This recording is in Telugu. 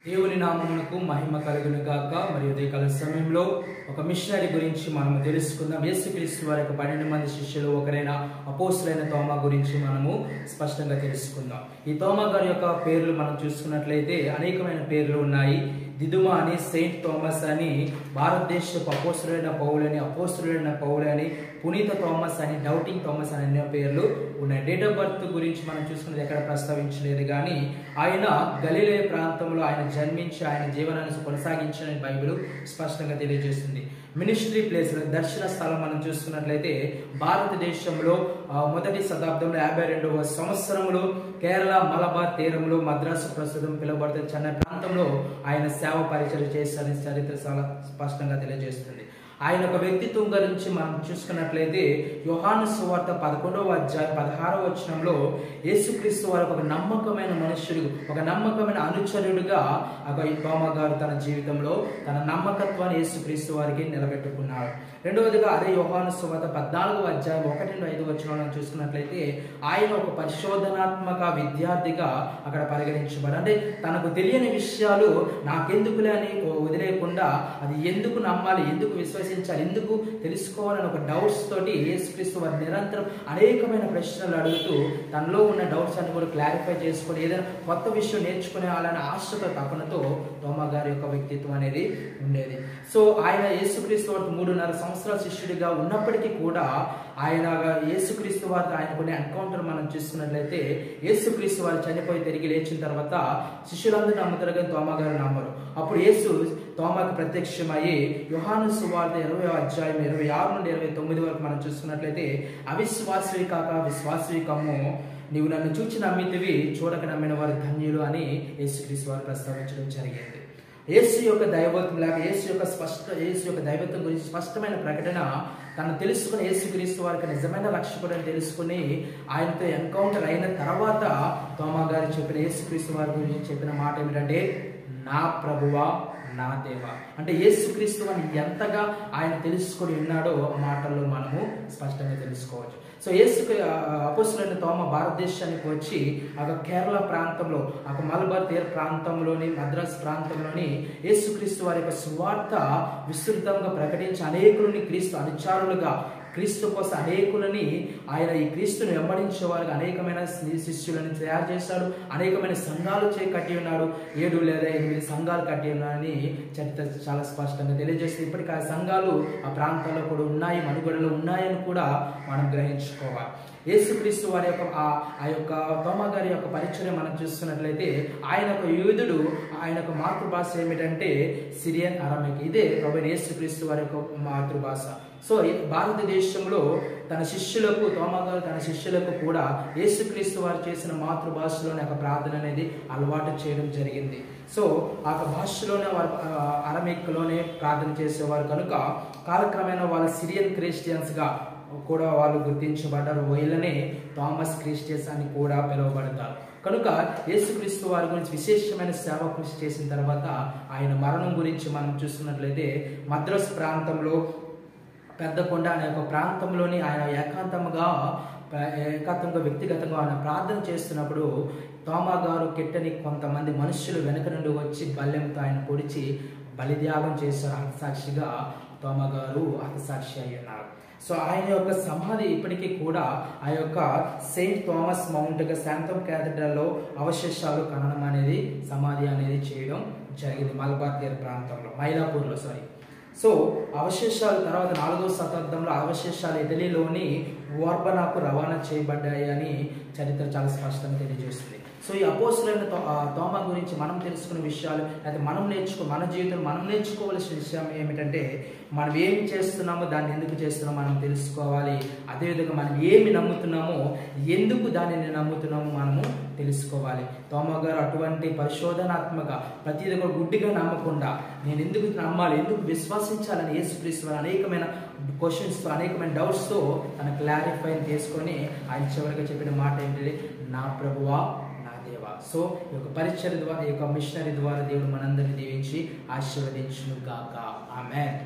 దేవుని నామమునకు మహిమ కలుగును గాక. మరియు ఉదయకాల సమయంలో ఒక మిషనరీ గురించి మనము తెలుసుకుందాం. యేసుక్రీస్తు వారి యొక్క 12 మంది శిష్యులు ఒకరైన అపోస్తలుడైన తోమా గురించి మనము స్పష్టంగా తెలుసుకుందాం. ఈ తోమా గారి యొక్క పేర్లు మనం చూసుకున్నట్లయితే అనేకమైన పేర్లు ఉన్నాయి. దిదుమ అని, సెయింట్ థామస్ అని, భారతదేశపు అపోస్తలుడైన పౌలు అని, పునీత థామస్ అని, డౌటింగ్ థామస్ అని అనే పేర్లు ఉన్నాయి. డేట్ ఆఫ్ బర్త్ గురించి మనం చూసుకున్నది ఎక్కడ ప్రస్తావించలేదు, కానీ ఆయన గలిలయ ప్రాంతంలో ఆయన జన్మించి ఆయన జీవనాన్ని కొనసాగించిన బైబిల్ స్పష్టంగా తెలియజేస్తుంది. మినిస్ట్రీ ప్లేస్, దర్శన స్థలం మనం చూసుకున్నట్లయితే భారతదేశంలో మొదటి శతాబ్దంలో 52వ సంవత్సరంలో కేరళ మలబార్ తీరంలో మద్రాసు ప్రస్తుతం పిలువబడుతున్న చెన్నై ప్రాంతంలో ఆయన సేవ పరిచయం చేశారని చరిత్ర చాలా స్పష్టంగా తెలియజేస్తుంది. ఆయన ఒక వ్యక్తిత్వం గురించి మనం చూసుకున్నట్లయితే యోహాను సువార్త 11వ అధ్యాయం 16వ వచనంలో యేసుక్రీస్తు వారికి ఒక నమ్మకమైన మనుష్యుడు, ఒక నమ్మకమైన అనుచరుడుగా తోమా గారు తన జీవితంలో తన నమ్మకత్వాన్ని యేసుక్రీస్తు వారికి నిలబెట్టుకున్నాడు. రెండవదిగా అదే యోహాను సువార్త 14వ అధ్యాయం 1-5 వచనాలను చూసుకున్నట్లయితే ఆయన ఒక పరిశోధనాత్మక విద్యార్థిగా అక్కడ పరిగణించబడి, అంటే తనకు తెలియని విషయాలు నాకెందుకులే అని వదిలేయకుండా అది ఎందుకు నమ్మాలి, ఎందుకు విశ్వసించాలి, ఎందుకు తెలుసుకోవాలని ఒక డౌట్స్ తోటి యేసుక్రీస్తు వారు నిరంతరం అనేకమైన ప్రశ్నలు అడుగుతూ తనలో ఉన్న డౌట్స్ అన్ని కూడా క్లారిఫై చేసుకొని ఏదైనా కొత్త విషయం నేర్చుకునే వాళ్ళని ఆశతో తపనతో తోమా గారి యొక్క వ్యక్తిత్వం అనేది ఉండేది. సో ఆయన యేసుక్రీస్తు వారికి 3.5 సంవత్సరాల శిష్యుడిగా ఉన్నప్పటికీ కూడా ఆయన యేసుక్రీస్తు వారితో ఆయనకునే ఎన్కౌంటర్ మనం చూసుకున్నట్లయితే యేసుక్రీస్తు వారు చనిపోయి తిరిగి లేచిన తర్వాత శిష్యులందరూ నమ్ముతారు, కానీ తోమా గారు నమ్మరు. అప్పుడు యేసు తోమాకి ప్రత్యక్షమయ్యి యోహాను సువార్త 20వ అధ్యాయం 26-29 వరకు మనం చూసుకున్నట్లయితే అవిశ్వాసవి కాక విశ్వాసవి కమ్ము, నీవు నన్ను చూచి నమ్మితివి, చూడక నమ్మిన వారు ధన్యులు అని యేసుక్రీస్తు వారు ప్రస్తావించడం జరిగింది. యేసు యొక్క దైవత్వం లేక యేసు యొక్క దైవత్వం గురించి స్పష్టమైన ప్రకటన తను తెలుసుకుని యేసుక్రీస్తు వారికి నిజమైన రక్షకుడని తెలుసుకుని ఆయనతో ఎన్కౌంటర్ అయిన తర్వాత తోమా గారు చెప్పిన యేసుక్రీస్తు వారి గురించి చెప్పిన మాట ఏమిటంటే, నా ప్రభువా నా దేవా. అంటే యేసుక్రీస్తు అని ఎంతగా ఆయన తెలుసుకొని ఉన్నాడో ఆ మాటల్లో మనము స్పష్టంగా తెలుసుకోవచ్చు. సో అపోస్తలుడైన తోమా భారతదేశానికి వచ్చి కేరళ ప్రాంతంలో మలబార్ తీర ప్రాంతంలోని మద్రాసు ప్రాంతంలోని యేసుక్రీస్తు వారి యొక్క సువార్త విస్తృతంగా ప్రకటించి అనేకులని క్రీస్తు అనుచారులుగా, క్రీస్తు కోసం అనేకులని ఆయన ఈ క్రీస్తుని వెంబడించే వారికి అనేకమైన శిష్యులను తయారు చేశాడు. అనేకమైన సంఘాలు కట్టి ఉన్నాడు. 7 లేదా 8 సంఘాలు కట్టి ఉన్నాయని చరిత్ర చాలా స్పష్టంగా తెలియజేస్తుంది. ఇప్పటికీ ఆ సంఘాలు ఆ ప్రాంతాల్లో కూడా ఉన్నాయి, మనుగడలో ఉన్నాయని కూడా మనం గ్రహించుకోవాలి. యేసుక్రీస్తు వారి యొక్క ఆ యొక్క తోమా గారి యొక్క పరిచయం మనం చూస్తున్నట్లయితే ఆయన ఒక యూదుడు, ఆయన యొక్క మాతృభాష ఏమిటంటే సిరియన్ అరమిక్. ఇదే ప్రభు యేసుక్రీస్తు వారి యొక్క మాతృభాష. సో భారతదేశంలో తోమా గారు తన శిష్యులకు కూడా యేసుక్రీస్తు వారు చేసిన మాతృభాషలోనే ఒక ప్రార్థన అనేది అలవాటు చేయడం జరిగింది. సో ఆ భాషలోనే వారు అరమిక్లోనే ప్రార్థన చేసేవారు కనుక కాలక్రమేణా వాళ్ళ సిరియన్ క్రిస్టియన్స్గా కూడా వాళ్ళు గుర్తించబడ్డారు. వీళ్ళనే థామస్ క్రిస్టియన్స్ అని కూడా పిలువబడతారు. కనుక యేసుక్రీస్తు వారి గురించి విశేషమైన సేవ కృషి చేసిన తర్వాత ఆయన మరణం గురించి మనం చూస్తున్నట్లయితే మద్రాసు ప్రాంతంలో పెద్దకొండ అనే ఒక ప్రాంతంలోని ఆయన ఏకాంతంగా వ్యక్తిగతంగా ఆయన ప్రార్థన చేస్తున్నప్పుడు తోమా గారు కెట్టని కొంతమంది మనుషులు వెనక నుండి వచ్చి బల్లెంతో ఆయన పొడిచి బలిత్యాగం చేశారు. హతసాక్షిగా తోమా గారు హతసాక్షి అయ్యున్నారు. సో ఆయన యొక్క సమాధి ఇప్పటికీ కూడా ఆ యొక్క సెయింట్ థామస్ మౌంట్గా శాంతం క్యాథడ్రల్లో అవశేషాలు ఖననం అనేది సమాధి అనేది చేయడం జరిగింది మలబార్ తీర ప్రాంతంలో, మైలాపూర్లో. సో అవశేషాలు తర్వాత 4వ శతాబ్దంలో అవశేషాలు ఇటలీలోని ఓర్బనాకు రవాణా చేయబడ్డాయి అని చరిత్ర చాలా స్పష్టంగా తెలియజేస్తుంది. సో ఈ అపోస్తలుడైన తోమా గురించి మనం తెలుసుకున్న విషయాలు, అయితే మన జీవితంలో మనం నేర్చుకోవాల్సిన విషయం ఏమిటంటే, మనం ఏమి చేస్తున్నామో దాన్ని ఎందుకు చేస్తున్నామో మనం తెలుసుకోవాలి. అదేవిధంగా మనం ఏమి నమ్ముతున్నామో ఎందుకు దానిని నమ్ముతున్నామో మనము తెలుసుకోవాలి. తోమా గారు అటువంటి పరిశోధనాత్మక ప్రతిదీ కూడా గుడ్డిగా నమ్మకుండా నేను ఎందుకు నమ్మాలి, ఎందుకు విశ్వసించాలని యేసుక్రీస్తు వారు అనేకమైన క్వశ్చన్స్తో, అనేకమైన డౌట్స్తో తన క్లారిఫై చేసుకొని ఆయన చివరిగా చెప్పిన మాట ఏంటంటే, నా ప్రభువా నా దేవా. సో ఈ యొక్క పరిచర్య ద్వారా, ఈ యొక్క మిషనరీ ద్వారా దేవుడు మనందరినీ దీవించి ఆశీర్వదించును గాక. ఆమేన్.